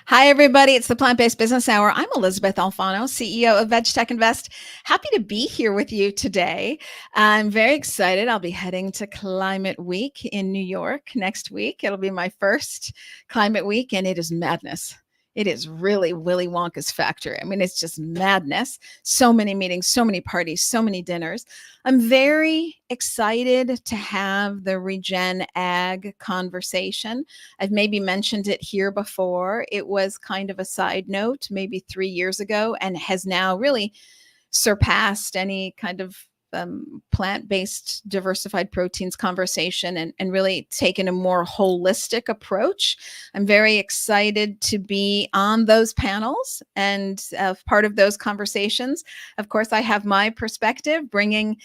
Hi, everybody. It's the Plant-Based Business Hour. I'm Elysabeth Alfano, CEO of VegTech Invest. Happy to be here with you today. I'm very excited. I'll be heading to Climate Week in New York next week. It'll be my first Climate Week, and it is madness. It is really Willy Wonka's factory. I mean, it's just madness. So many meetings, so many parties, so many dinners. I'm very excited to have the Regen Ag conversation. I've maybe mentioned it here before. It was kind of a side note maybe 3 years ago and has now really surpassed any kind of plant-based diversified proteins conversation and really taken a more holistic approach. I'm very excited to be on those panels and part of those conversations. Of course, I have my perspective, bringing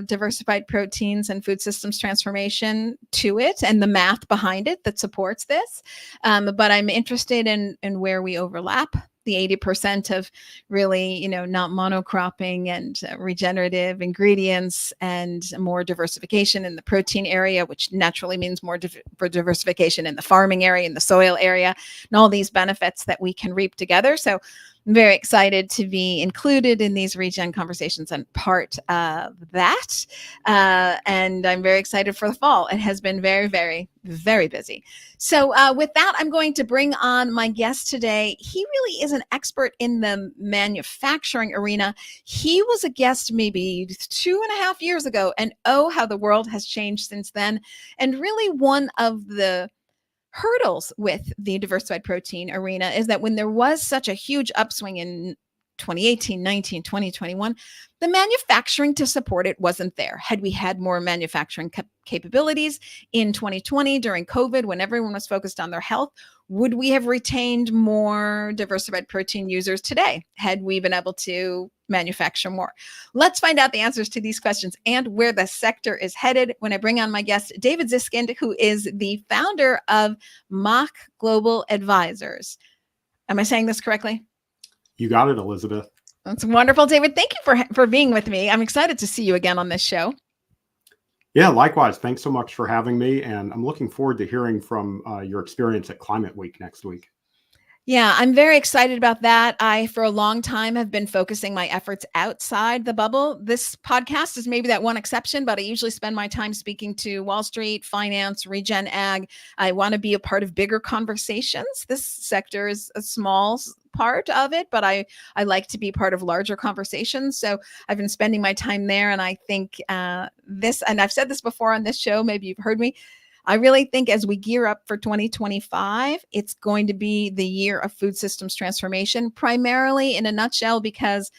diversified proteins and food systems transformation to it and the math behind it that supports this. But I'm interested in where we overlap. The 80% of really, not monocropping and regenerative ingredients and more diversification in the protein area, which naturally means more for diversification in the farming area, in the soil area, and all these benefits that we can reap together. So I'm very excited to be included in these regen conversations and part of that. And I'm very excited for the fall. It has been very, very, very busy. So with that, I'm going to bring on my guest today. He really is an expert in the manufacturing arena. He was a guest maybe 2.5 years ago, and oh, how the world has changed since then. And really one of the hurdles with the diversified protein arena is that when there was such a huge upswing in 2018, 19, 20, 21, the manufacturing to support it wasn't there. Had we had more manufacturing capabilities in 2020 during COVID, when everyone was focused on their health, would we have retained more diversified protein users today? Had we been able to manufacture more? Let's find out the answers to these questions and where the sector is headed when I bring on my guest, David Ziskind, who is the founder of Mach Global Advisors. Am I saying this correctly? You got it, Elizabeth. That's wonderful, David. Thank you for being with me. I'm excited to see you again on this show. Yeah, likewise. Thanks so much for having me. And I'm looking forward to hearing from your experience at Climate Week next week. Yeah, I'm very excited about that. I, for a long time, have been focusing my efforts outside the bubble. This podcast is maybe that one exception, but I usually spend my time speaking to Wall Street, finance, regen ag. I want to be a part of bigger conversations. This sector is a small part of it, but I like to be part of larger conversations. So I've been spending my time there. And I think this, and I've said this before on this show, maybe you've heard me, I really think as we gear up for 2025, it's going to be the year of food systems transformation, primarily in a nutshell, because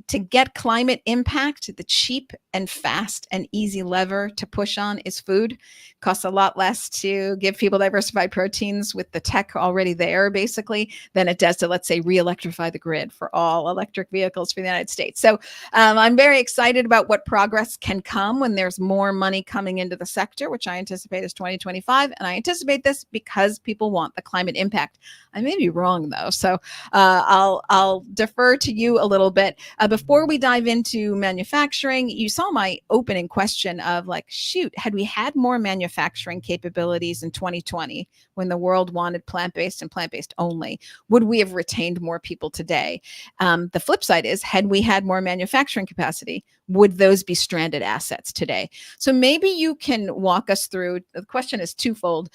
to get climate impact, the cheap and fast and easy lever to push on is food. Costs a lot less to give people diversified proteins with the tech already there, basically, than it does to, let's say, re-electrify the grid for all electric vehicles for the United States. So I'm very excited about what progress can come when there's more money coming into the sector, which I anticipate is 2025. And I anticipate this because people want the climate impact. I may be wrong, though. So I'll defer to you a little bit. Before we dive into manufacturing, you saw my opening question of like, shoot, had we had more manufacturing capabilities in 2020 when the world wanted plant-based and plant-based only, would we have retained more people today? The flip side is, had we had more manufacturing capacity, would those be stranded assets today? So maybe you can walk us through, the question is twofold,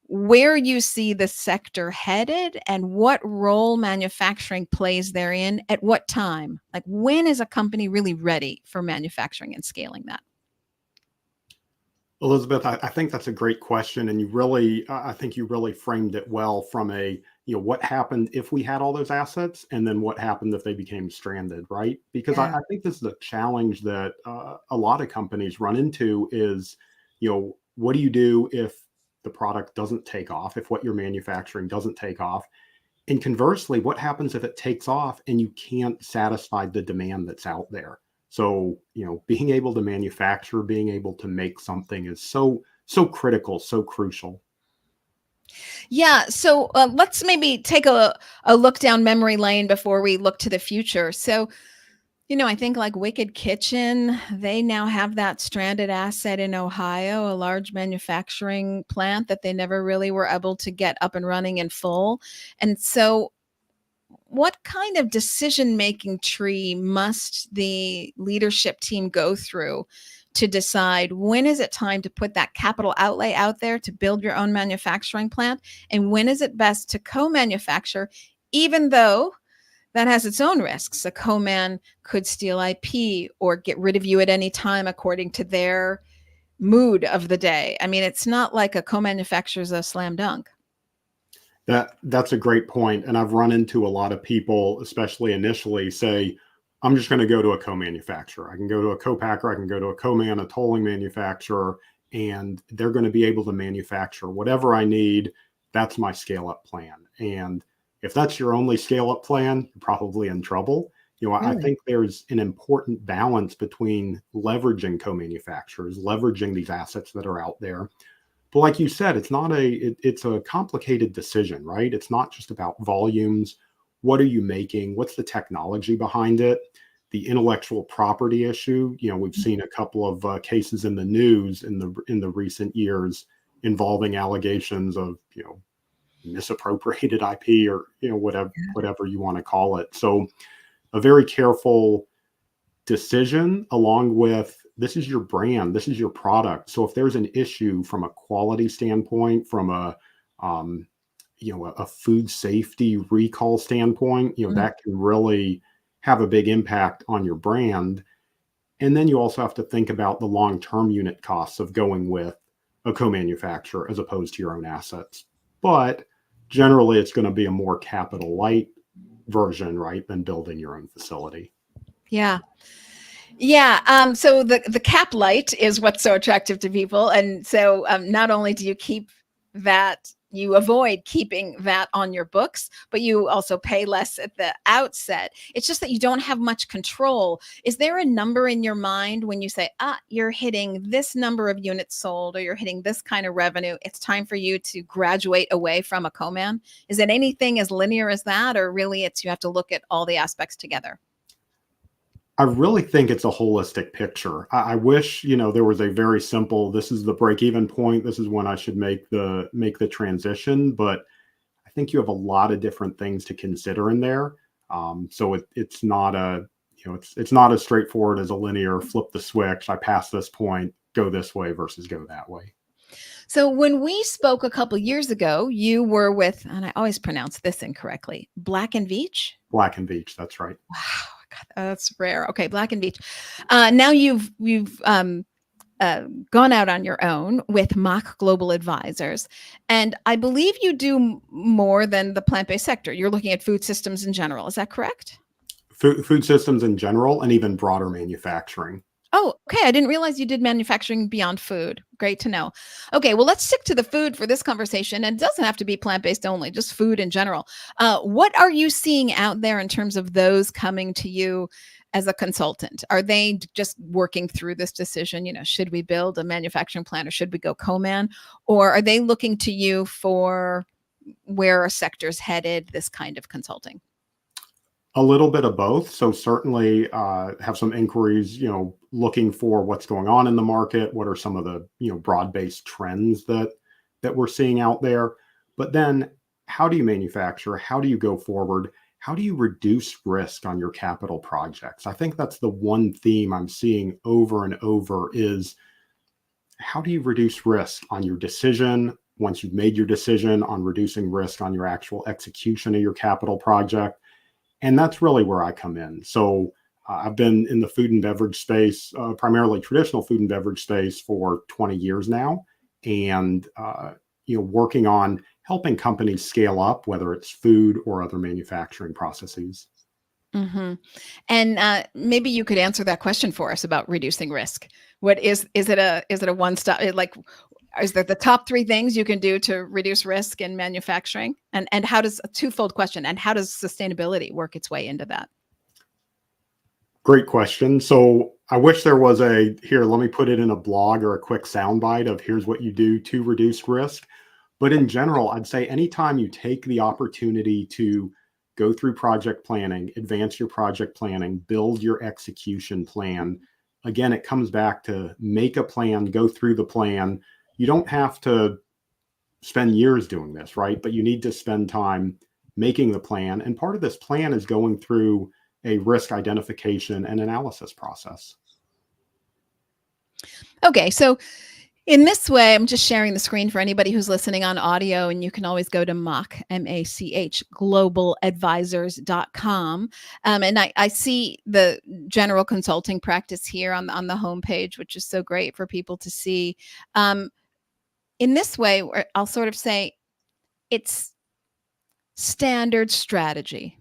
where you see the sector headed and what role manufacturing plays therein at what time? Like, when is a company really ready for manufacturing and scaling that? Elizabeth, I think that's a great question. And I think you really framed it well from what happened if we had all those assets and then what happened if they became stranded, right? Because I think this is a challenge that a lot of companies run into is, what do you do if the product doesn't take off, if what you're manufacturing doesn't take off? And conversely, what happens if it takes off and you can't satisfy the demand that's out there? So, being able to manufacture, being able to make something is so critical, so crucial. Yeah. So let's maybe take a look down memory lane before we look to the future. So I think like Wicked Kitchen, they now have that stranded asset in Ohio, a large manufacturing plant that they never really were able to get up and running in full. And so, what kind of decision-making tree must the leadership team go through to decide when is it time to put that capital outlay out there to build your own manufacturing plant, and when is it best to co-manufacture, even though that has its own risks? A co-man could steal IP or get rid of you at any time according to their mood of the day. I mean, it's not like a co-manufacturer is a slam dunk. That's a great point, and I've run into a lot of people, especially initially, say, "I'm just going to go to a co-manufacturer. I can go to a co-packer, I can go to a co-man, a tolling manufacturer, and they're going to be able to manufacture whatever I need. That's my scale-up plan." And if that's your only scale-up plan, you're probably in trouble. I Really? think there's an important balance between leveraging co-manufacturers, leveraging these assets that are out there, but like you said, it's a complicated decision, right? It's not just about volumes. What are you making? What's the technology behind it? The intellectual property issue. We've seen a couple of cases in the news in the recent years involving allegations of misappropriated IP, or whatever you want to call it. So a very careful decision, along with, this is your brand, this is your product. So if there's an issue from a quality standpoint, from um, a food safety recall standpoint, Mm. that can really have a big impact on your brand. And then you also have to think about the long-term unit costs of going with a co-manufacturer as opposed to your own assets. But generally, it's going to be a more capital light version, right, than building your own facility. Yeah. Yeah. So the cap light is what's so attractive to people. And so not only do you keep that, you avoid keeping that on your books, but you also pay less at the outset. It's just that you don't have much control. Is there a number in your mind when you say, you're hitting this number of units sold, or you're hitting this kind of revenue, it's time for you to graduate away from a co-man? Is it anything as linear as that, or really you have to look at all the aspects together? I really think it's a holistic picture. I wish, there was a very simple, this is the break even point, this is when I should make the transition. But I think you have a lot of different things to consider in there. So it's not it's not as straightforward as a linear flip the switch. I pass this point, go this way versus go that way. So when we spoke a couple years ago, you were with, and I always pronounce this incorrectly, Black and Veatch. Black and Beach, that's right. Wow, God, that's rare. Okay, Black and Veatch. Now you've gone out on your own with Mach Global Advisors, and I believe you do more than the plant-based sector. You're looking at food systems in general. Is that correct? Food systems in general, and even broader manufacturing. Oh, okay. I didn't realize you did manufacturing beyond food. Great to know. Okay, well, let's stick to the food for this conversation. And it doesn't have to be plant-based only, just food in general. What are you seeing out there in terms of those coming to you as a consultant? Are they just working through this decision? Should we build a manufacturing plant or should we go co-man? Or are they looking to you for where our sector's headed, this kind of consulting? A little bit of both. So certainly have some inquiries, looking for what's going on in the market. What are some of the broad-based trends that we're seeing out there? But then, how do you manufacture? How do you go forward? How do you reduce risk on your capital projects? I think that's the one theme I'm seeing over and over is, how do you reduce risk on your decision once you've made your decision, on reducing risk on your actual execution of your capital project? And that's really where I come in. So I've been in the food and beverage space, primarily traditional food and beverage space, for 20 years now, and working on helping companies scale up, whether it's food or other manufacturing processes. Hmm. And maybe you could answer that question for us about reducing risk. What is it a one stop, like, is there the top three things you can do to reduce risk in manufacturing? And how does, a twofold question, and how does sustainability work its way into that? Great question. So I wish there was here, let me put it in a blog or a quick soundbite of here's what you do to reduce risk. But in general, I'd say anytime you take the opportunity to go through project planning, advance your project planning, build your execution plan. Again, it comes back to make a plan, go through the plan. You don't have to spend years doing this, right? But you need to spend time making the plan. And part of this plan is going through a risk identification and analysis process. Okay, so in this way, I'm just sharing the screen for anybody who's listening on audio, and you can always go to Mach, M-A-C-H, globaladvisors.com. And I see the general consulting practice here on the homepage, which is so great for people to see. In this way, I'll sort of say it's standard strategy,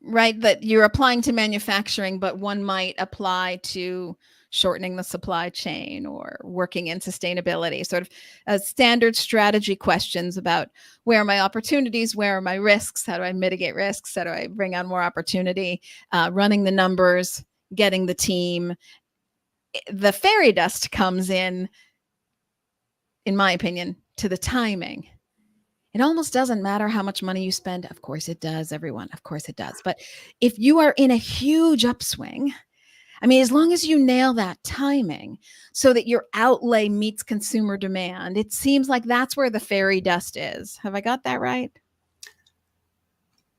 right? That you're applying to manufacturing, but one might apply to shortening the supply chain or working in sustainability, sort of standard strategy questions about where are my opportunities, where are my risks, how do I mitigate risks, how do I bring on more opportunity, running the numbers, getting the team. The fairy dust comes in my opinion, to the timing. It almost doesn't matter how much money you spend. Of course it does, everyone. Of course it does. But if you are in a huge upswing, I mean, as long as you nail that timing so that your outlay meets consumer demand, it seems like that's where the fairy dust is. Have I got that right?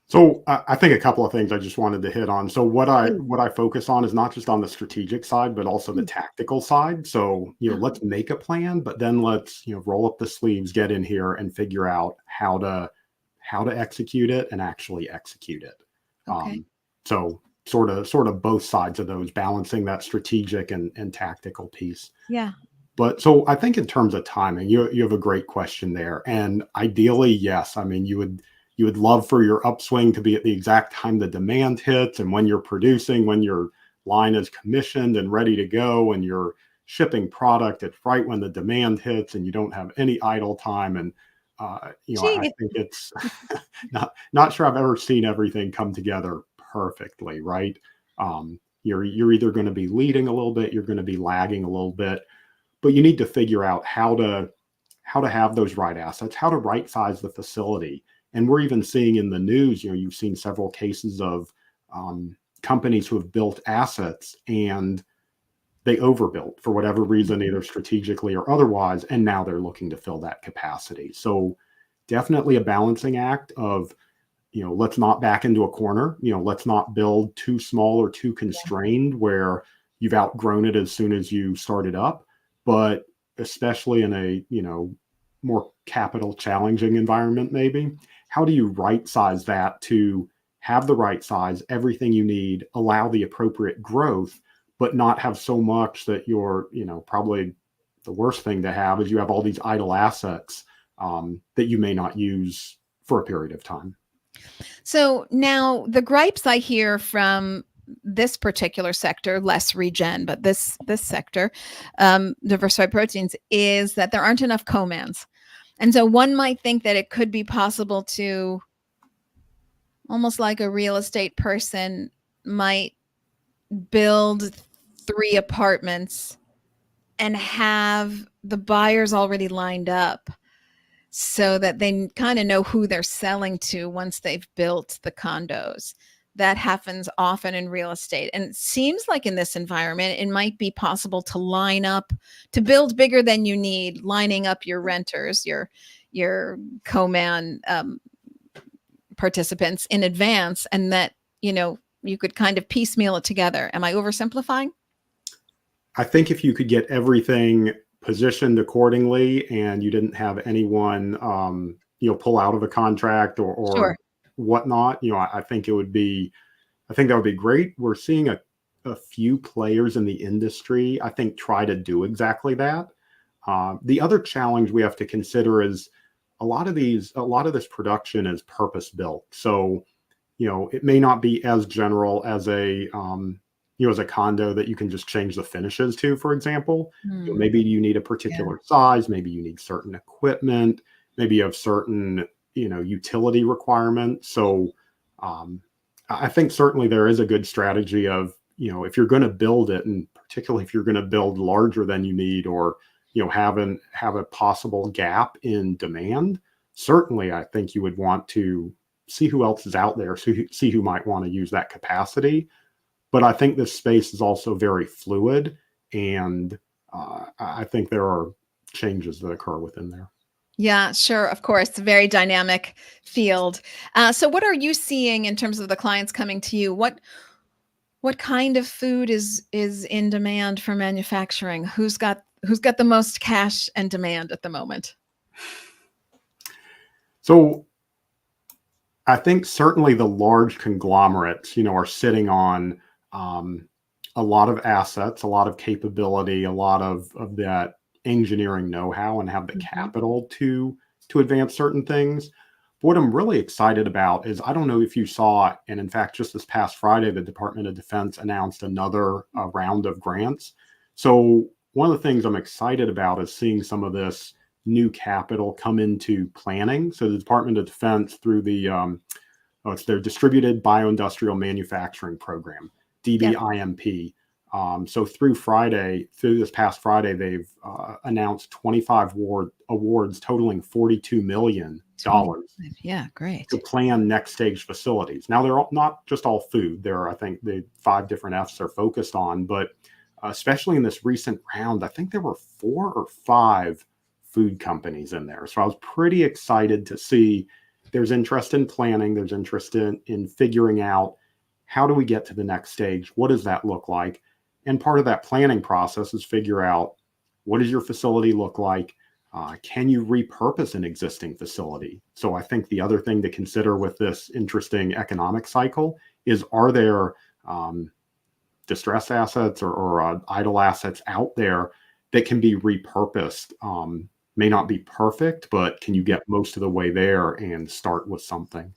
So I think a couple of things I just wanted to hit on. So what I focus on is not just on the strategic side, but also the tactical side. So, let's make a plan, but then let's, roll up the sleeves, get in here and figure out how to execute it and actually execute it. Okay. So sort of both sides of those, balancing that strategic and tactical piece. Yeah. But so I think in terms of timing, you have a great question there. And ideally, yes, I mean, you would love for your upswing to be at the exact time the demand hits and when you're producing, when your line is commissioned and ready to go and you're shipping product, it's right when the demand hits and you don't have any idle time. And, I think it's not sure I've ever seen everything come together perfectly, right? You're either going to be leading a little bit, you're going to be lagging a little bit, but you need to figure out how to have those right assets, how to right size the facility. And we're even seeing in the news, you've seen several cases of companies who have built assets and they overbuilt for whatever reason, either strategically or otherwise, and now they're looking to fill that capacity. So definitely a balancing act of, let's not back into a corner, let's not build too small or too constrained where you've outgrown it as soon as you started up. But especially in a, more capital challenging environment, maybe, how do you right size that to have the right size, everything you need, allow the appropriate growth, but not have so much that you're, probably the worst thing to have is you have all these idle assets that you may not use for a period of time. So now the gripes I hear from this particular sector, less regen, but this sector, diversified proteins, is that there aren't enough co-mans. And so one might think that it could be possible to, almost like a real estate person might build 3 apartments and have the buyers already lined up so that they kind of know who they're selling to once they've built the condos. That happens often in real estate. And it seems like in this environment, it might be possible to line up, to build bigger than you need, lining up your renters, your co-man participants in advance, and that, you could kind of piecemeal it together. Am I oversimplifying? I think if you could get everything positioned accordingly and you didn't have anyone, pull out of a contract or Sure. whatnot, I think that would be great. We're seeing a few players in the industry, I think, try to do exactly that. The other challenge we have to consider is a lot of this production is purpose built. So, it may not be as general as as a condo that you can just change the finishes to, for example. Maybe you need a particular size, maybe you need certain equipment, maybe you have certain, utility requirements. So I think certainly there is a good strategy of, if you're going to build it, and particularly if you're going to build larger than you need, or, have a possible gap in demand, certainly I think you would want to see who else is out there, see who might want to use that capacity. But I think this space is also very fluid, and I think there are changes that occur within there. Yeah, sure. Of course, it's a very dynamic field. So what are you seeing in terms of the clients coming to you? What kind of food is in demand for manufacturing? Who's got the most cash and demand at the moment? So I think certainly the large conglomerates, are sitting on a lot of assets, a lot of capability, a lot of that engineering know-how, and have the Mhm. capital to advance certain things. What I'm really excited about is, I don't know if you saw, and in fact, just this past Friday, the Department of Defense announced another round of grants. So one of the things I'm excited about is seeing some of this new capital come into planning. So the Department of Defense, through the it's their Distributed Bioindustrial Manufacturing Program, Yeah. DBIMP. So through this past Friday, they've announced 25 awards totaling $42 million 25. Yeah, great. to plan next stage facilities. Now, they're not just all food. There are, I think, the 5 different Fs are focused on, but especially in this recent round, I think there were 4 or 5 food companies in there. So I was pretty excited to see there's interest in planning, there's interest in figuring out, how do we get to the next stage? What does that look like? And part of that planning process is figure out, what does your facility look like? Can you repurpose an existing facility? So I think the other thing to consider with this interesting economic cycle is, are there distressed assets or idle assets out there that can be repurposed? May not be perfect, but can you get most of the way there and start with something?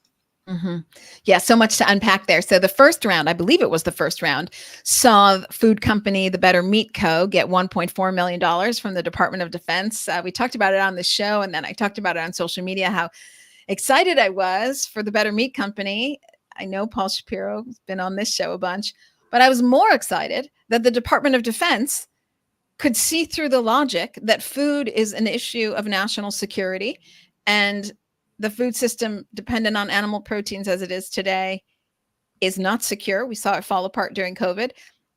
Hmm. Yeah, so much to unpack there. So the first round, I believe it was the first round, saw food company The Better Meat Co. get $1.4 million from the Department of Defense. We talked about it on the show, and then I talked about it on social media, how excited I was for The Better Meat Company. I know Paul Shapiro has been on this show a bunch, but I was more excited that the Department of Defense could see through the logic that food is an issue of national security, and the food system dependent on animal proteins as it is today is not secure. We saw it fall apart during COVID,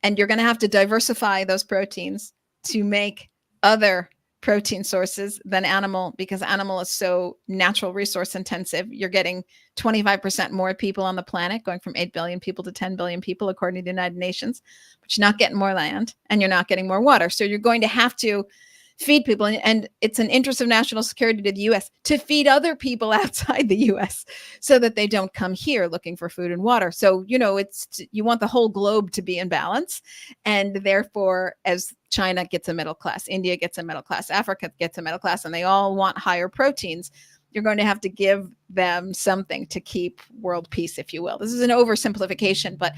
and you're going to have to diversify those proteins to make other protein sources than animal, because animal is so natural resource intensive. You're getting 25% more people on the planet, going from 8 billion people to 10 billion people, according to the United Nations, but you're not getting more land and you're not getting more water. So you're going to have to feed people. And it's an interest of national security to the US to feed other people outside the US so that they don't come here looking for food and water. So, you want the whole globe to be in balance. And therefore, as China gets a middle class, India gets a middle class, Africa gets a middle class, and they all want higher proteins, you're going to have to give them something to keep world peace, if you will. This is an oversimplification, but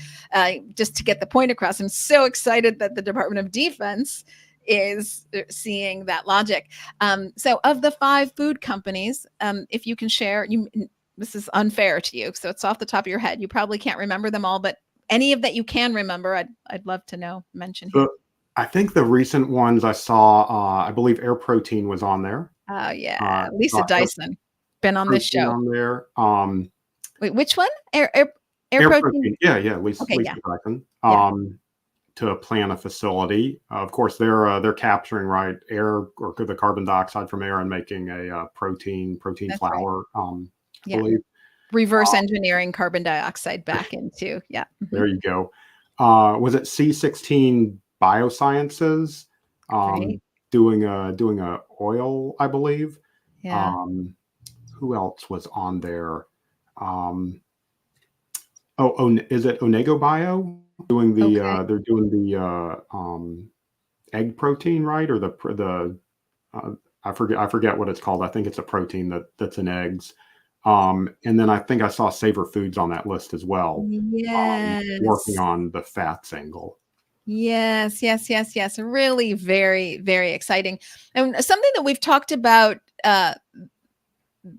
just to get the point across, I'm so excited that the Department of Defense is seeing that logic. So of the 5 food companies, if you can share, this is unfair to you, so it's off the top of your head. You probably can't remember them all, but any of that you can remember, I'd love to mention here. So I think the recent ones I saw, I believe Air Protein was on there. Oh yeah, Lisa Saw Air Dyson, been on this Protein show. on there. Wait, which one? Air Air Protein? Protein. Yeah, Lisa Okay, yeah, Dyson. yeah, To plan a facility. Of course, they're capturing, right, air, or the carbon dioxide from air, and making a protein that's right. flour. I Yeah, believe. reverse engineering carbon dioxide back into, yeah. There you go. Was it C16 Biosciences? Great. Doing a oil, I believe. Yeah. Who else was on there? Um, is it Onego Bio doing Okay. they're doing the egg protein, right? Or the I forget what it's called. I think it's a protein that's in eggs. And then I think I saw Savor Foods on that list as well, working Yes. on the fats angle. Yes, yes, yes, yes. Really very, very exciting. And something that we've talked about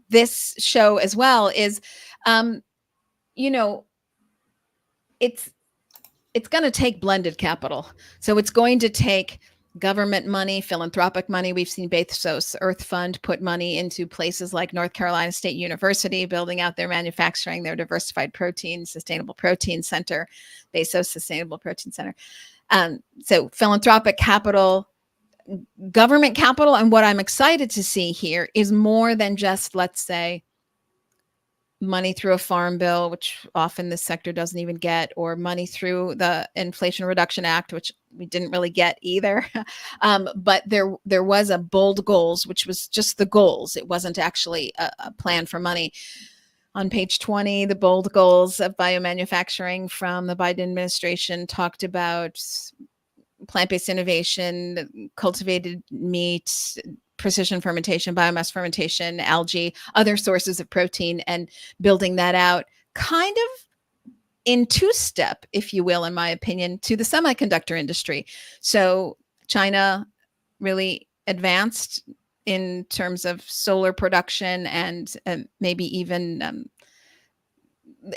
this show as well is, um, you know, it's it's going to take blended capital. So it's going to take government money, philanthropic money. We've seen Bezos Earth Fund put money into places like North Carolina State University, building out their manufacturing, their diversified protein, sustainable protein center, Bezos Sustainable Protein Center. So philanthropic capital, government capital. And what I'm excited to see here is more than just, let's say, money through a farm bill, which often this sector doesn't even get, or money through the Inflation Reduction Act, which we didn't really get either. But there was a bold goals, which was just the goals. It wasn't actually a plan for money. On page 20, the bold goals of biomanufacturing from the Biden administration talked about plant-based innovation, cultivated meat, precision fermentation, biomass fermentation, algae, other sources of protein, and building that out kind of in two-step, if you will, in my opinion, to the semiconductor industry. So China really advanced in terms of solar production and maybe even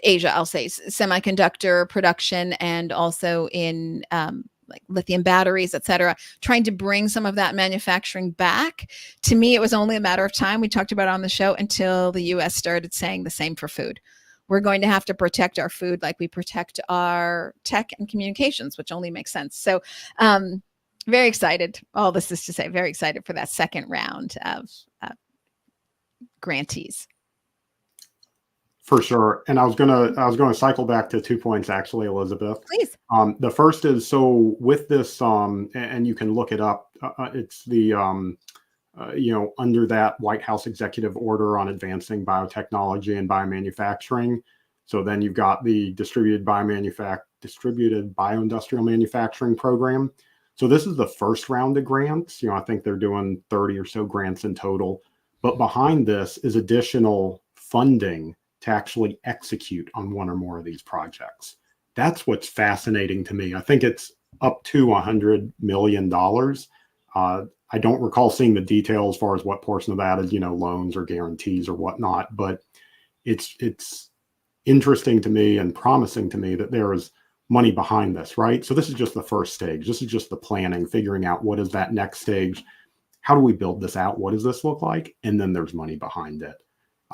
Asia, I'll say, semiconductor production, and also in like lithium batteries, et cetera, trying to bring some of that manufacturing back. To me, it was only a matter of time, we talked about it on the show, until the US started saying the same for food. We're going to have to protect our food like we protect our tech and communications, which only makes sense. So very excited. All this is to say, very excited for that second round of grantees. For sure. And I was gonna cycle back to 2 points actually, Elizabeth. Please. The first is, so with this, and you can look it up. It's the under that White House executive order on advancing biotechnology and biomanufacturing. So then you've got the distributed bioindustrial manufacturing program. So this is the first round of grants. I think they're doing 30 or so grants in total. But behind this is additional funding to actually execute on one or more of these projects. That's what's fascinating to me. I think it's up to $100 million. I don't recall seeing the details as far as what portion of that is, loans or guarantees or whatnot, but it's interesting to me and promising to me that there is money behind this, right? So this is just the first stage. This is just the planning, figuring out what is that next stage. How do we build this out? What does this look like? And then there's money behind it.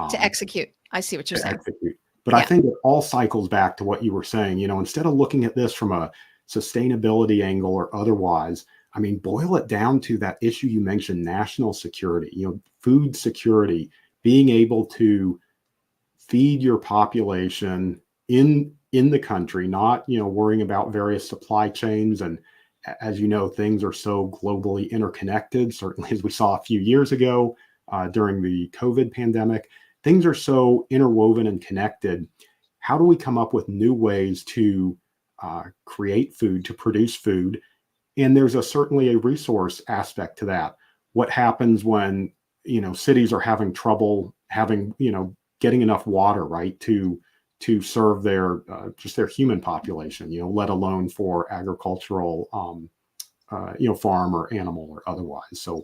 To execute. I see what you're saying. Execute. But yeah. I think it all cycles back to what you were saying. Instead of looking at this from a sustainability angle or otherwise, I mean, boil it down to that issue you mentioned, national security, food security, being able to feed your population in the country, not, worrying about various supply chains. And as you know, things are so globally interconnected, certainly as we saw a few years ago during the COVID pandemic. Things are so interwoven and connected. How do we come up with new ways to create food, to produce food? And there's certainly a resource aspect to that. What happens when, cities are having trouble getting enough water, right, to serve their just their human population, let alone for agricultural, farm or animal or otherwise. So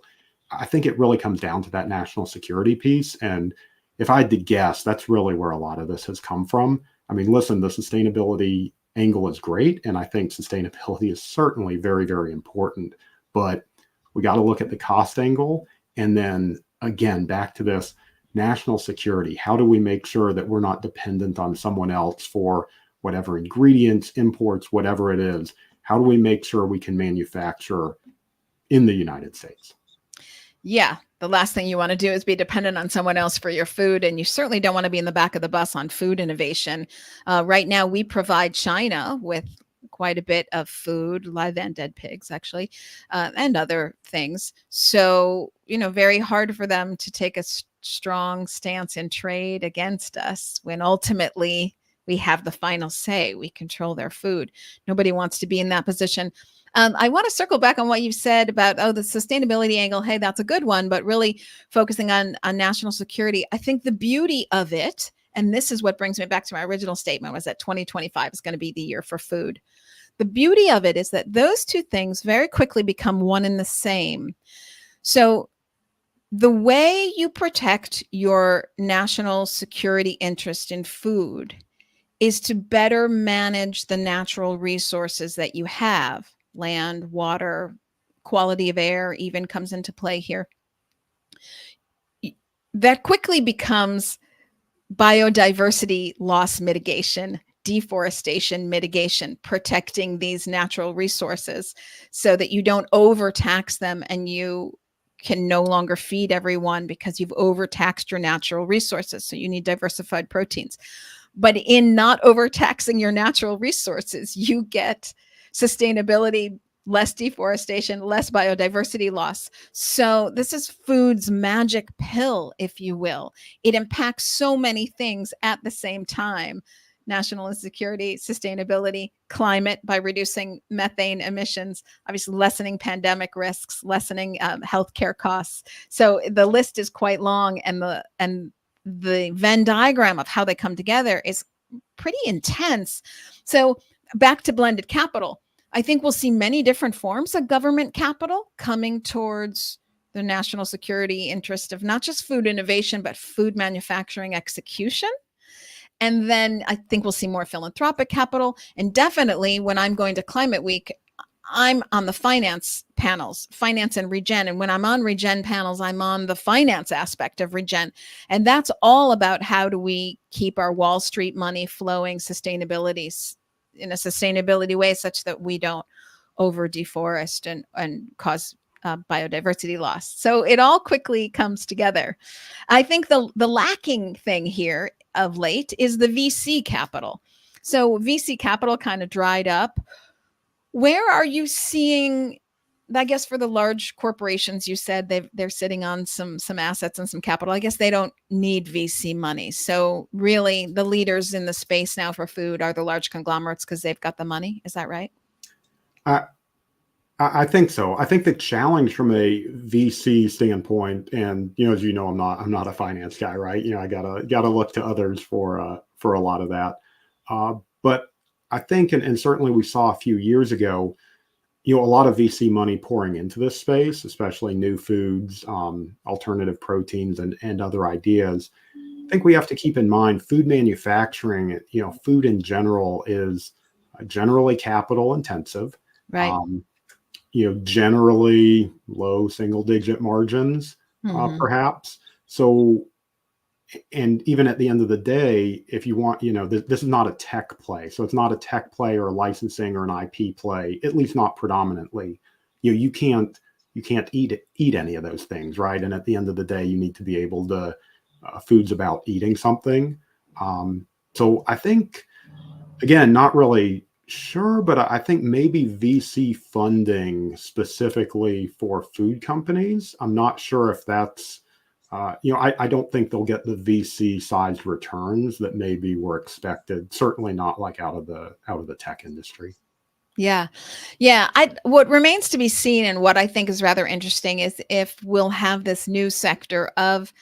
I think it really comes down to that national security piece. And if I had to guess, that's really where a lot of this has come from. I mean, listen, the sustainability angle is great. And I think sustainability is certainly very, very important. But we got to look at the cost angle. And then again, back to this national security. How do we make sure that we're not dependent on someone else for whatever ingredients, imports, whatever it is? How do we make sure we can manufacture in the United States? Yeah. The last thing you want to do is be dependent on someone else for your food. And you certainly don't want to be in the back of the bus on food innovation. Right now, we provide China with quite a bit of food, live and dead pigs, actually, and other things. So, very hard for them to take a strong stance in trade against us when ultimately we have the final say. We control their food. Nobody wants to be in that position. I want to circle back on what you said about, the sustainability angle. Hey, that's a good one, but really focusing on national security. I think the beauty of it, and this is what brings me back to my original statement, was that 2025 is going to be the year for food. The beauty of it is that those two things very quickly become one and the same. So the way you protect your national security interest in food is to better manage the natural resources that you have: land, water, quality of air even comes into play here. That quickly becomes biodiversity loss mitigation, deforestation mitigation, protecting these natural resources so that you don't overtax them and you can no longer feed everyone because you've overtaxed your natural resources. So you need diversified proteins. But in not overtaxing your natural resources, you get sustainability, less deforestation, less biodiversity loss. So this is food's magic pill, if you will. It impacts so many things at the same time: national security, sustainability, climate by reducing methane emissions, obviously lessening pandemic risks, lessening healthcare costs. So the list is quite long, and the Venn diagram of how they come together is pretty intense. So back to blended capital. I think we'll see many different forms of government capital coming towards the national security interest of not just food innovation, but food manufacturing execution. And then I think we'll see more philanthropic capital. And definitely when I'm going to Climate Week, I'm on the finance panels, finance and regen. And when I'm on regen panels, I'm on the finance aspect of regen. And that's all about how do we keep our Wall Street money flowing sustainability in a sustainability way such that we don't over deforest and cause biodiversity loss. So it all quickly comes together. I think the lacking thing here of late is the VC capital. So VC capital kind of dried up. Where are you seeing, I guess for the large corporations, you said they're sitting on some assets and some capital. I guess they don't need VC money. So really the leaders in the space now for food are the large conglomerates because they've got the money. Is that right? I think so. I think the challenge from a VC standpoint, and as you know, I'm not a finance guy, right? I gotta look to others for a lot of that. But I think, and certainly we saw a few years ago, a lot of VC money pouring into this space, especially new foods, alternative proteins, and other ideas. I think we have to keep in mind food manufacturing, food in general is generally capital intensive. Right. Generally low single digit margins, perhaps. So, and even at the end of the day, if you want, this is not a tech play. So it's not a tech play or a licensing or an IP play, at least not predominantly. You can't eat any of those things, right? And at the end of the day, you need to be able to, food's about eating something. So I think, again, not really sure, but I think maybe VC funding specifically for food companies, I'm not sure if that's, I don't think they'll get the VC sized returns that maybe were expected. Certainly not like out of the tech industry. Yeah. What remains to be seen, and what I think is rather interesting, is if we'll have this new sector of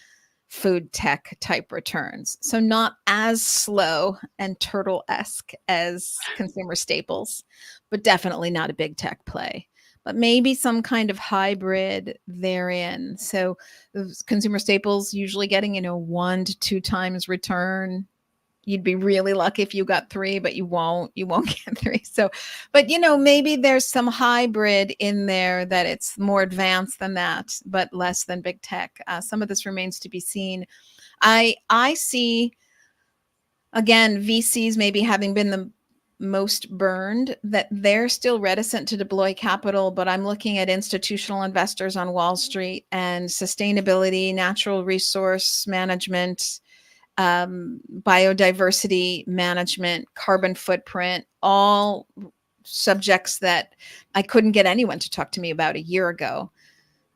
food tech type returns. So not as slow and turtle-esque as consumer staples, but definitely not a big tech play, but maybe some kind of hybrid therein. So consumer staples usually getting, 1 to 2 times return. You'd be really lucky if you got 3, but you won't get 3. So, but maybe there's some hybrid in there that it's more advanced than that, but less than big tech. Some of this remains to be seen. I see, again, VCs maybe having been the most burned, that they're still reticent to deploy capital, but I'm looking at institutional investors on Wall Street and sustainability, natural resource management, biodiversity management, carbon footprint, all subjects that I couldn't get anyone to talk to me about a year ago.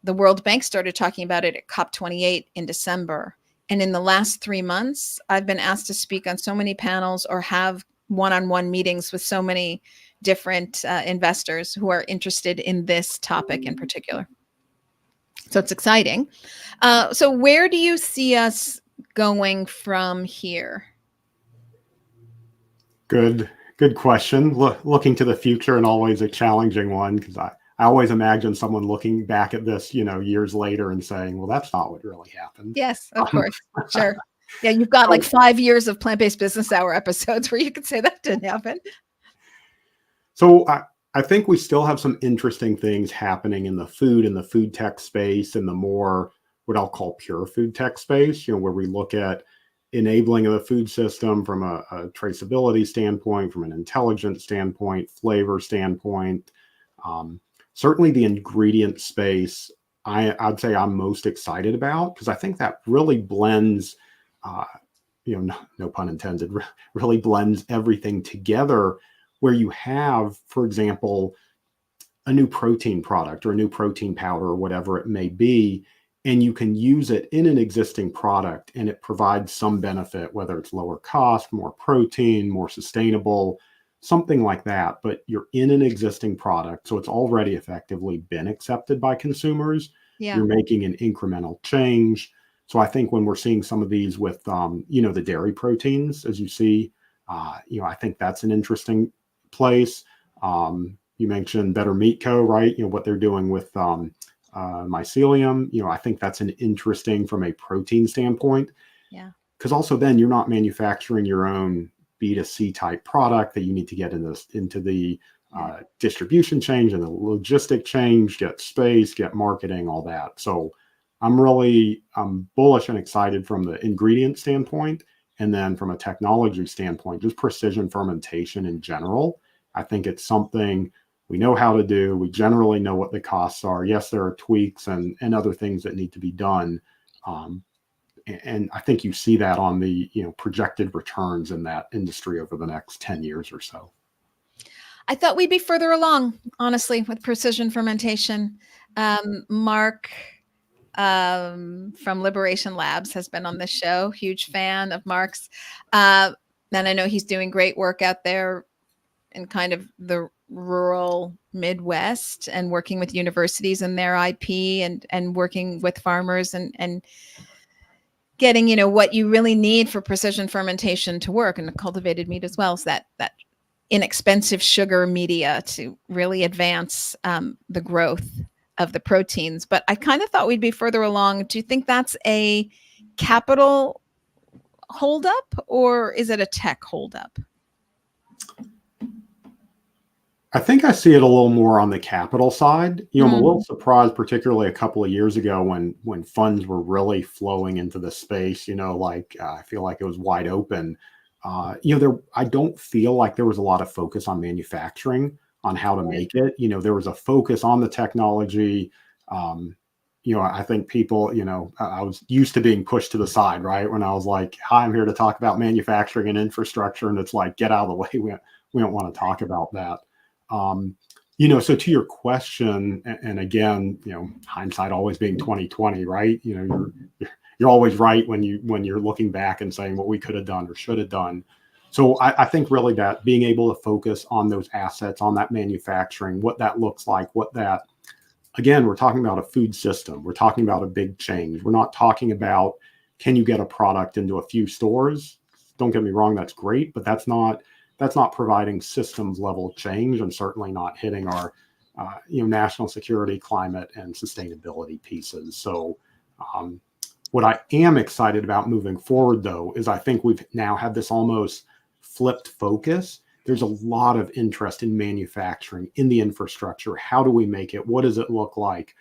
The World Bank started talking about it at COP28 in December. And in the last 3 months, I've been asked to speak on so many panels or have one-on-one meetings with so many different investors who are interested in this topic in particular. So it's exciting. So where do you see us going from here? Good question. Looking to the future, and always a challenging one, because I always imagine someone looking back at this, years later and saying, well, that's not what really happened. Yes, of course. Sure. Yeah, you've got like 5 years of plant-based business hour episodes where you could say that didn't happen. So I think we still have some interesting things happening in the food and the food tech space and the more what I'll call pure food tech space, where we look at enabling of the food system from a traceability standpoint, from an intelligence standpoint, flavor standpoint. Um, Certainly the ingredient space, I'd say I'm most excited about because I think that really blends, uh, no pun intended, really blends everything together where you have, for example, a new protein product or a new protein powder or whatever it may be, and you can use it in an existing product and it provides some benefit, whether it's lower cost, more protein, more sustainable, something like that. But you're in an existing product, so it's already effectively been accepted by consumers. Yeah. You're making an incremental change. So I think when we're seeing some of these with, the dairy proteins, as you see, I think that's an interesting place. You mentioned Better Meat Co., right? What they're doing with mycelium. I think that's an interesting from a protein standpoint. Yeah. Because also then you're not manufacturing your own B2C type product that you need to get into the distribution change and the logistic change, get space, get marketing, all that. So I'm bullish and excited from the ingredient standpoint. And then from a technology standpoint, just precision fermentation in general. I think it's something we know how to do. We generally know what the costs are. Yes, there are tweaks and other things that need to be done. And I think you see that on the projected returns in that industry over the next 10 years or so. I thought we'd be further along, honestly, with precision fermentation. Mark from Liberation Labs has been on this show. Huge fan of Mark's. And I know he's doing great work out there in kind of the rural Midwest and working with universities and their IP and working with farmers and getting, what you really need for precision fermentation to work and cultivated meat as well. So that inexpensive sugar media to really advance the growth of the proteins. But I kind of thought we'd be further along. Do you think that's a capital holdup or is it a tech holdup? I think I see it a little more on the capital side. I'm a little surprised, particularly a couple of years ago when funds were really flowing into the space. I feel like it was wide open. I don't feel like there was a lot of focus on manufacturing, on how to make it. There was a focus on the technology. I think people, I was used to being pushed to the side, right? When I was like, hi, I'm here to talk about manufacturing and infrastructure. And it's like, get out of the way. We don't want to talk about that. So to your question, and again, hindsight always being 2020, right? You're always right when you're looking back and saying what we could have done or should have done. So I think really that being able to focus on those assets, on that manufacturing, what that looks like, again, we're talking about a food system. We're talking about a big change. We're not talking about, can you get a product into a few stores? Don't get me wrong, that's great, but that's not providing systems level change and certainly not hitting our national security, climate, and sustainability pieces. So what I am excited about moving forward, though, is I think we've now had this almost flipped focus. There's a lot of interest in manufacturing, in the infrastructure. How do we make it? What does it look like?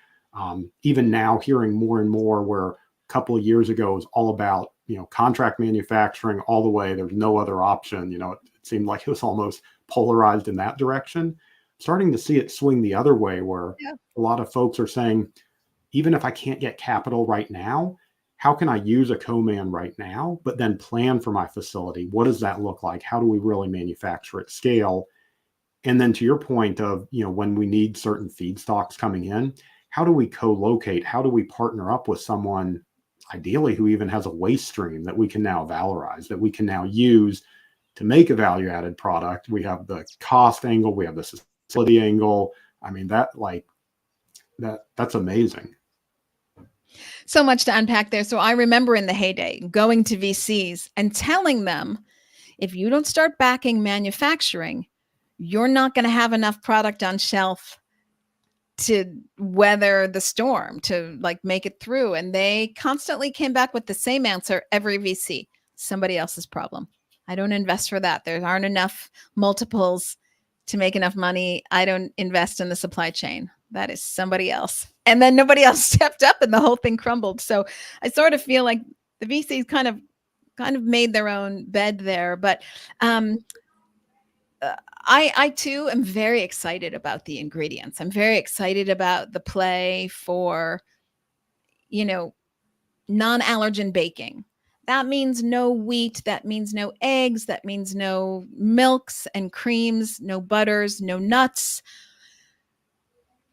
Even now, hearing more and more where a couple of years ago it was all about contract manufacturing all the way. There's no other option. It seemed like it was almost polarized in that direction. Starting to see it swing the other way where a lot of folks are saying, even if I can't get capital right now, how can I use a co-man right now, but then plan for my facility? What does that look like? How do we really manufacture at scale? And then to your point of, when we need certain feedstocks coming in, how do we co-locate? How do we partner up with someone, ideally, who even has a waste stream that we can now valorize, that we can now use to make a value-added product? We have the cost angle, we have the facility angle. I mean, that's amazing. So much to unpack there. So I remember in the heyday going to VCs and telling them, if you don't start backing manufacturing, you're not going to have enough product on shelf to weather the storm, to make it through. And they constantly came back with the same answer, every VC, somebody else's problem. I don't invest for that. There aren't enough multiples to make enough money, I don't invest in the supply chain. That is somebody else. And then nobody else stepped up and the whole thing crumbled. So I sort of feel like the VCs kind of made their own bed there. But I too am very excited about the ingredients. I'm very excited about the play for, non-allergen baking. That means no wheat. That means no eggs. That means no milks and creams, no butters, no nuts.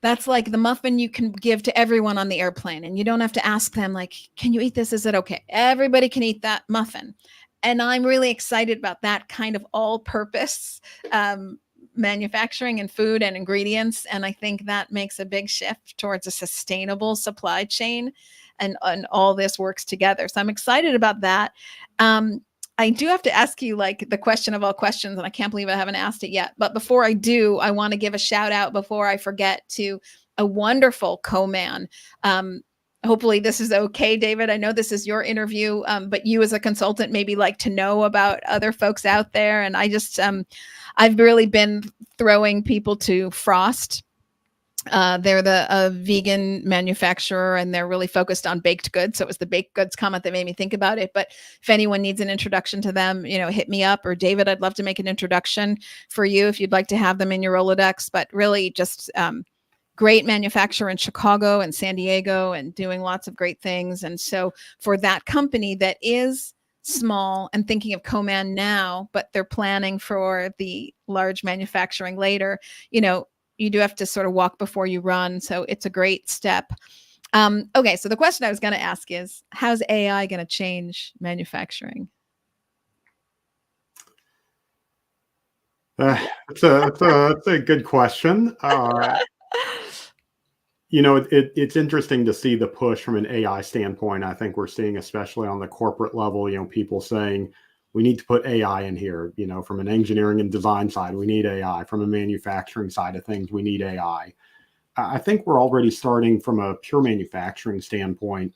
That's like the muffin you can give to everyone on the airplane. And you don't have to ask them, like, can you eat this? Is it okay? Everybody can eat that muffin. And I'm really excited about that kind of all-purpose manufacturing and food and ingredients. And I think that makes a big shift towards a sustainable supply chain, and all this works together. So I'm excited about that. I do have to ask you, like, the question of all questions, and I can't believe I haven't asked it yet. But before I do, I want to give a shout out before I forget to a wonderful co-man. Hopefully this is okay, David. I know this is your interview, but you as a consultant maybe like to know about other folks out there. And I just, I've really been throwing people to Frost. They're the vegan manufacturer, and they're really focused on baked goods. So it was the baked goods comment that made me think about it. But if anyone needs an introduction to them, hit me up. Or David, I'd love to make an introduction for you if you'd like to have them in your Rolodex. But really just great manufacturer in Chicago and San Diego, and doing lots of great things. And so for that company that is small and thinking of co-man now, but they're planning for the large manufacturing later, you do have to sort of walk before you run. So it's a great step. Okay, so the question I was going to ask is, how's AI going to change manufacturing? It's a good question. It's interesting to see the push from an AI standpoint. I think we're seeing, especially on the corporate level, people saying we need to put AI in here. From an engineering and design side, we need AI. From a manufacturing side of things, we need AI. I think we're already starting from a pure manufacturing standpoint,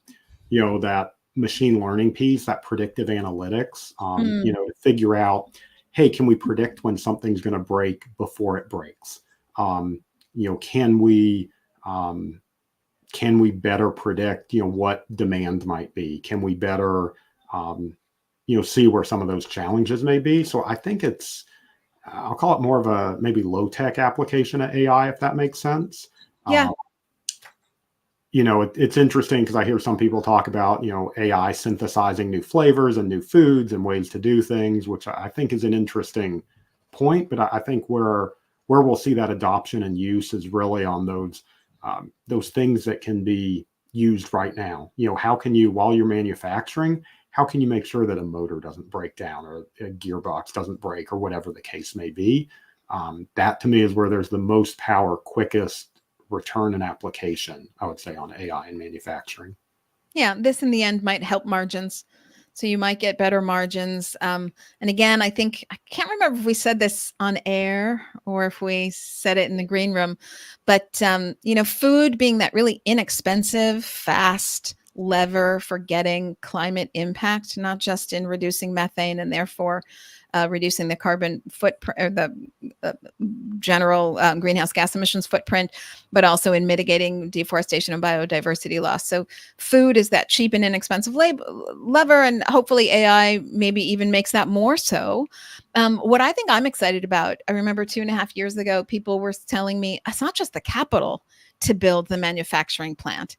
that machine learning piece, that predictive analytics, to figure out, hey, can we predict when something's going to break before it breaks? Can we better predict, what demand might be? Can we better, see where some of those challenges may be? So I think I'll call it more of a maybe low tech application of AI, if that makes sense. Yeah. It's interesting because I hear some people talk about, AI synthesizing new flavors and new foods and ways to do things, which I think is an interesting point. But I think where we'll see that adoption and use is really on those things that can be used right now. How can you, while you're manufacturing, how can you make sure that a motor doesn't break down or a gearbox doesn't break or whatever the case may be? That to me is where there's the most power, quickest return and application, I would say, on AI in manufacturing. Yeah, this in the end might help margins. So you might get better margins. And again, I think, I can't remember if we said this on air or if we said it in the green room, but, food being that really inexpensive, fast lever for getting climate impact, not just in reducing methane and therefore reducing the carbon footprint, or the general greenhouse gas emissions footprint, but also in mitigating deforestation and biodiversity loss. So food is that cheap and inexpensive lever, and hopefully AI maybe even makes that more so. What I think I'm excited about, I remember 2.5 years ago, people were telling me it's not just the capital to build the manufacturing plant.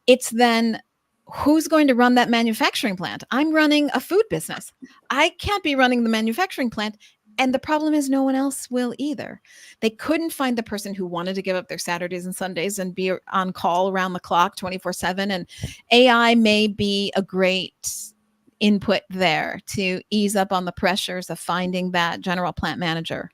It's then who's going to run that manufacturing plant? I'm running a food business. I can't be running the manufacturing plant. And the problem is no one else will either. They couldn't find the person who wanted to give up their Saturdays and Sundays and be on call around the clock 24/7. And AI may be a great input there to ease up on the pressures of finding that general plant manager.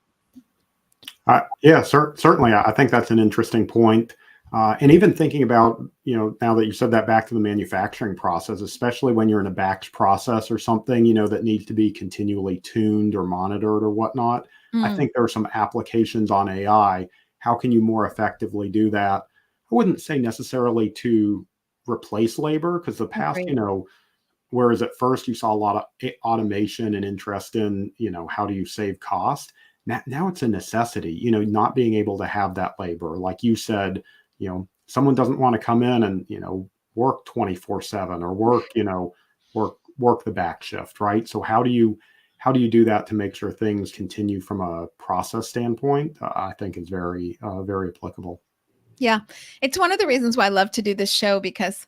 Certainly. I think that's an interesting point. And even thinking about, now that you said that, back to the manufacturing process, especially when you're in a batch process or something, that needs to be continually tuned or monitored or whatnot. I think there are some applications on AI. How can you more effectively do that? I wouldn't say necessarily to replace labor, because the past, whereas at first you saw a lot of automation and interest in, how do you save cost? Now it's a necessity, not being able to have that labor. Like you said, someone doesn't want to come in and, work 24/7 or work the back shift, right? So how do you do that to make sure things continue from a process standpoint? I think is very, very applicable. Yeah. It's one of the reasons why I love to do this show, because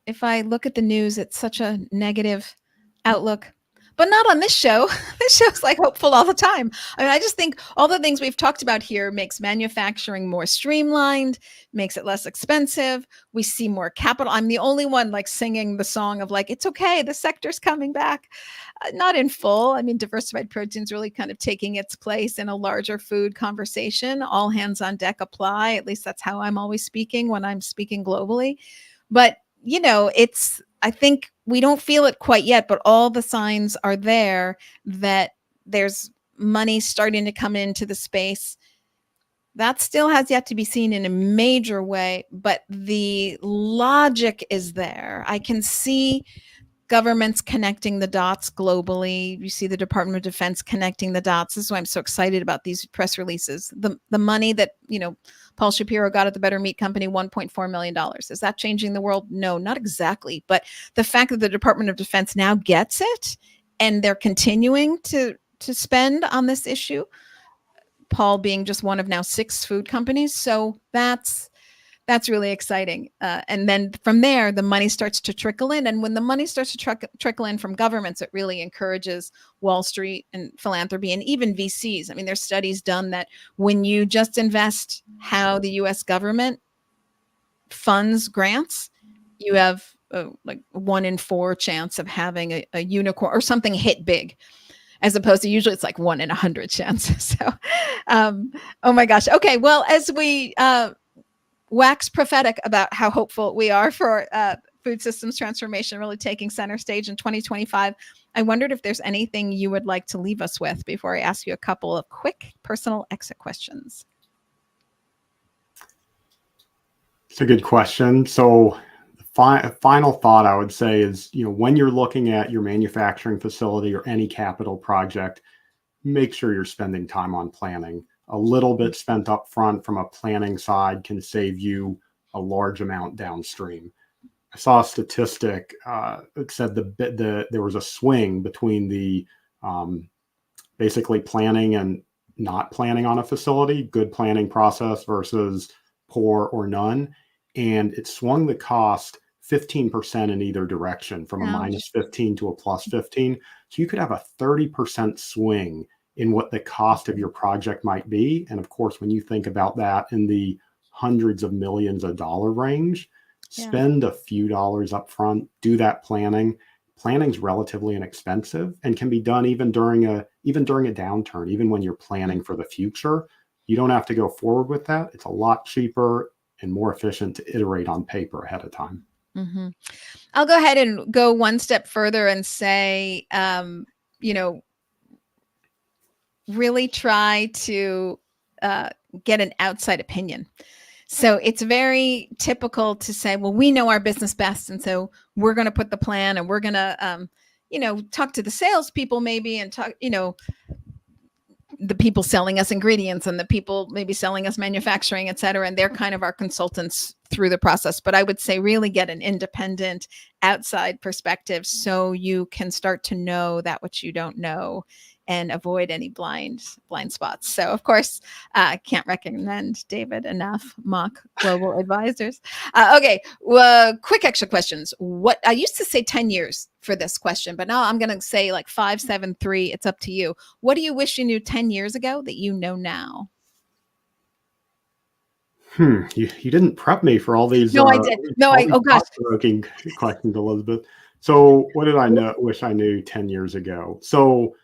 if I look at the news, it's such a negative outlook. But not on this show. This show's like hopeful all the time. I mean, I just think all the things we've talked about here makes manufacturing more streamlined, makes it less expensive. We see more capital. I'm the only one like singing the song of like, it's okay, the sector's coming back. Not in full. I mean, diversified proteins really kind of taking its place in a larger food conversation. All hands on deck apply. At least that's how I'm always speaking when I'm speaking globally. But I think we don't feel it quite yet, but all the signs are there that there's money starting to come into the space. That still has yet to be seen in a major way, but the logic is there. I can see governments connecting the dots globally. You see the Department of Defense connecting the dots. This is why I'm so excited about these press releases. The money that, Paul Shapiro got at the Better Meat Company, $1.4 million. Is that changing the world? No, not exactly. But the fact that the Department of Defense now gets it and they're continuing to spend on this issue, Paul being just one of now 6 food companies. So that's really exciting. And then from there, the money starts to trickle in. And when the money starts to trickle in from governments, it really encourages Wall Street and philanthropy and even VCs. I mean, there's studies done that when you just invest how the US government funds grants, you have like 1 in 4 chance of having a unicorn or something hit big, as opposed to usually it's like 1 in 100 chance. So, oh my gosh. Okay. Well, as we, wax prophetic about how hopeful we are for food systems transformation really taking center stage in 2025. I wondered if there's anything you would like to leave us with before I ask you a couple of quick personal exit questions. It's a good question. So the final thought I would say is, when you're looking at your manufacturing facility or any capital project, make sure you're spending time on planning. A little bit spent up front from a planning side can save you a large amount downstream. I saw a statistic that said there was a swing between the basically planning and not planning on a facility, good planning process versus poor or none. And it swung the cost 15% in either direction, from a minus 15 to a plus 15. So you could have a 30% swing in what the cost of your project might be. And of course, when you think about that in the hundreds of millions of dollar range, spend a few dollars up front, do that planning. Planning's relatively inexpensive and can be done even during a downturn, even when you're planning for the future. You don't have to go forward with that. It's a lot cheaper and more efficient to iterate on paper ahead of time. Mm-hmm. I'll go ahead and go one step further and say, really try to get an outside opinion. So it's very typical to say, well, we know our business best. And so we're going to put the plan and we're going to, talk to the salespeople maybe and talk, the people selling us ingredients and the people maybe selling us manufacturing, et cetera. And they're kind of our consultants through the process. But I would say really get an independent outside perspective so you can start to know that which you don't know and avoid any blind spots. So of course, can't recommend David enough, Mach Global Advisors. Okay, quick extra questions. What I used to say 10 years for this question, but now I'm going to say like 5, 7, 3. It's up to you. What do you wish you knew 10 years ago that you know now? You didn't prep me for all these. No, I did. No, oh gosh. Thought-provoking questions, Elizabeth. So what did I wish I knew 10 years ago? So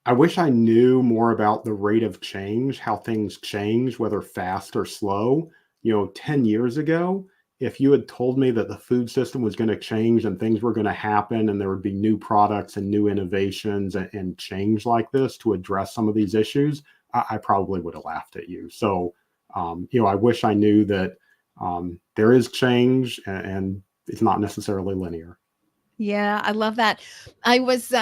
I wish I knew more about the rate of change, how things change, whether fast or slow. 10 years ago, if you had told me that the food system was going to change and things were going to happen and there would be new products and new innovations and change like this to address some of these issues, I probably would have laughed at you. So, I wish I knew that there is change and it's not necessarily linear. Yeah, I love that. I was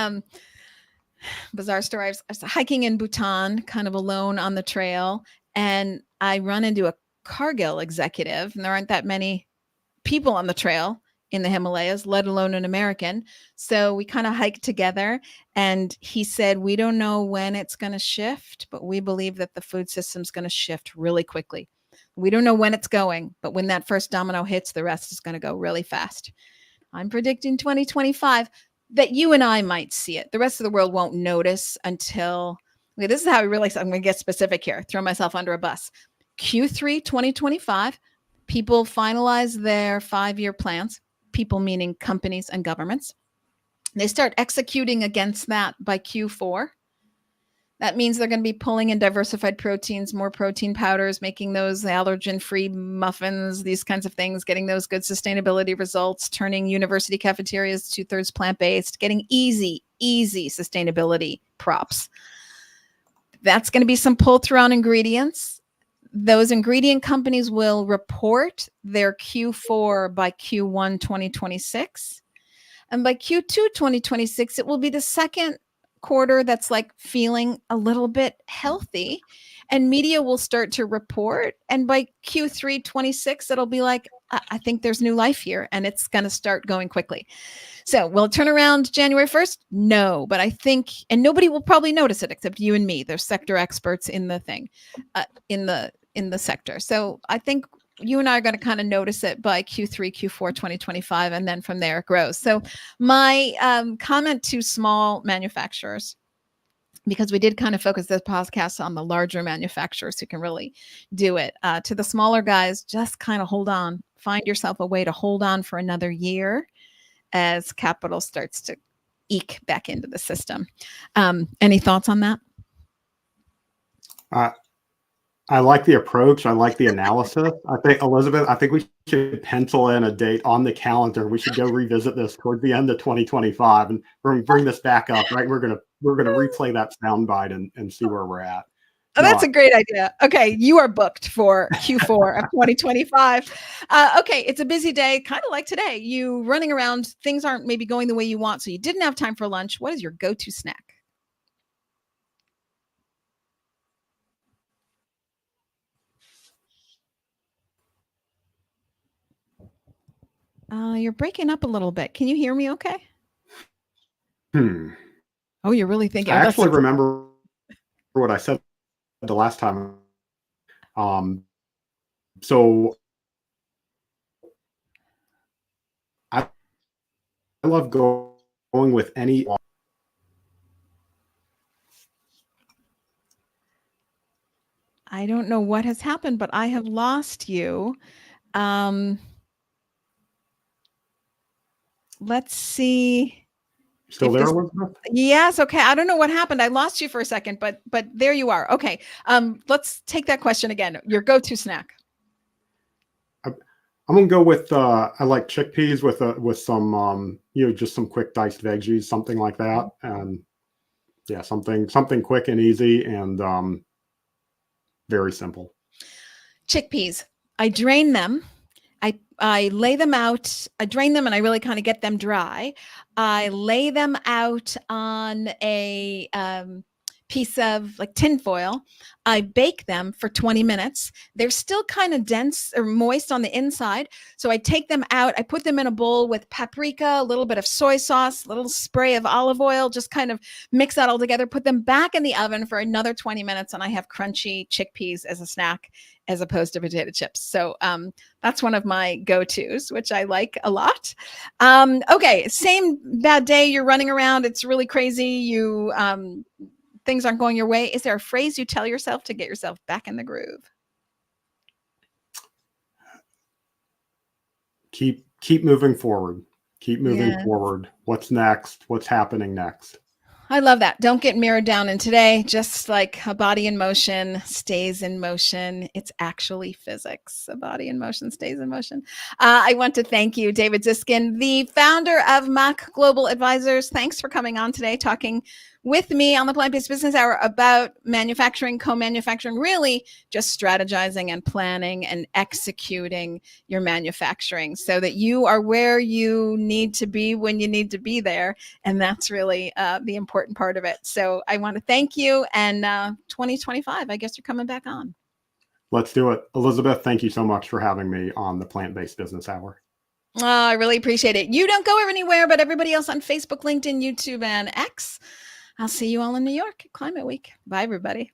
bizarre story. I was hiking in Bhutan, kind of alone on the trail, and I run into a Cargill executive, and there aren't that many people on the trail in the Himalayas, let alone an American. So we kind of hiked together, and he said, "We don't know when it's going to shift, but we believe that the food system's going to shift really quickly. We don't know when it's going, but when that first domino hits, the rest is going to go really fast." I'm predicting 2025 that you and I might see it. The rest of the world won't notice until, okay, this is how I'm going to get specific here, throw myself under a bus. Q3 2025, people finalize their 5-year plans, people meaning companies and governments. They start executing against that by Q4. That means they're going to be pulling in diversified proteins, more protein powders, making those allergen-free muffins, these kinds of things, getting those good sustainability results, turning university cafeterias 2/3 plant-based, getting easy sustainability props. That's going to be some pull-through on ingredients. Those ingredient companies will report their Q4 by Q1 2026. And by Q2 2026, it will be the second quarter that's like feeling a little bit healthy, and media will start to report. And by Q3 26, it'll be like, I think there's new life here, and it's going to start going quickly. So will it turn around January 1st? No, but I think, and nobody will probably notice it except you and me. There's sector experts in the thing, in the sector. So I think you and I are going to kind of notice it by Q3, Q4, 2025, and then from there it grows. So my comment to small manufacturers, because we did kind of focus this podcast on the larger manufacturers who can really do it, to the smaller guys, just kind of hold on, find yourself a way to hold on for another year as capital starts to eke back into the system. Any thoughts on that? I like the approach. I like the analysis. I think, Elizabeth, I think we should pencil in a date on the calendar. We should go revisit this toward the end of 2025 and bring this back up, right? We're gonna replay that soundbite and see where we're at. Oh, that's a great idea. Okay, you are booked for Q4 of 2025. Okay, it's a busy day, kind of like today. You running around, things aren't maybe going the way you want, so you didn't have time for lunch. What is your go-to snack? You're breaking up a little bit. Can you hear me okay? Oh, you're really thinking. I actually remember what I said the last time. So I love going with any. I don't know what has happened, but I have lost you. Let's see. Still there, Elizabeth? Yes. Okay. I don't know what happened. I lost you for a second, but there you are. Okay. Let's take that question again. Your go-to snack. I'm gonna go with I like chickpeas with some just some quick diced veggies, something like that, and yeah, something quick and easy and very simple. Chickpeas. I drain them. I lay them out. I drain them and I really kind of get them dry. I lay them out on a piece of like tin foil. I bake them for 20 minutes. They're still kind of dense or moist on the inside. So I take them out. I put them in a bowl with paprika, a little bit of soy sauce, a little spray of olive oil, just kind of mix that all together, put them back in the oven for another 20 minutes. And I have crunchy chickpeas as a snack as opposed to potato chips. So that's one of my go-tos, which I like a lot. Okay, same bad day. You're running around. It's really crazy. You things aren't going your way. Is there a phrase you tell yourself to get yourself back in the groove? Keep moving forward. Keep moving forward. What's next? What's happening next? I love that. Don't get mirrored down in today. Just like a body in motion stays in motion. It's actually physics. A body in motion stays in motion. I want to thank you, David Ziskind, the founder of Mach Global Advisors. Thanks for coming on today, talking with me on the Plant-Based Business Hour about manufacturing, co-manufacturing, really just strategizing and planning and executing your manufacturing so that you are where you need to be when you need to be there. And that's really the important part of it. So I want to thank you. And 2025, I guess you're coming back on. Let's do it. Elysabeth, thank you so much for having me on the Plant-Based Business Hour. Oh, I really appreciate it. You don't go anywhere, but everybody else on Facebook, LinkedIn, YouTube, and X. I'll see you all in New York at Climate Week. Bye, everybody.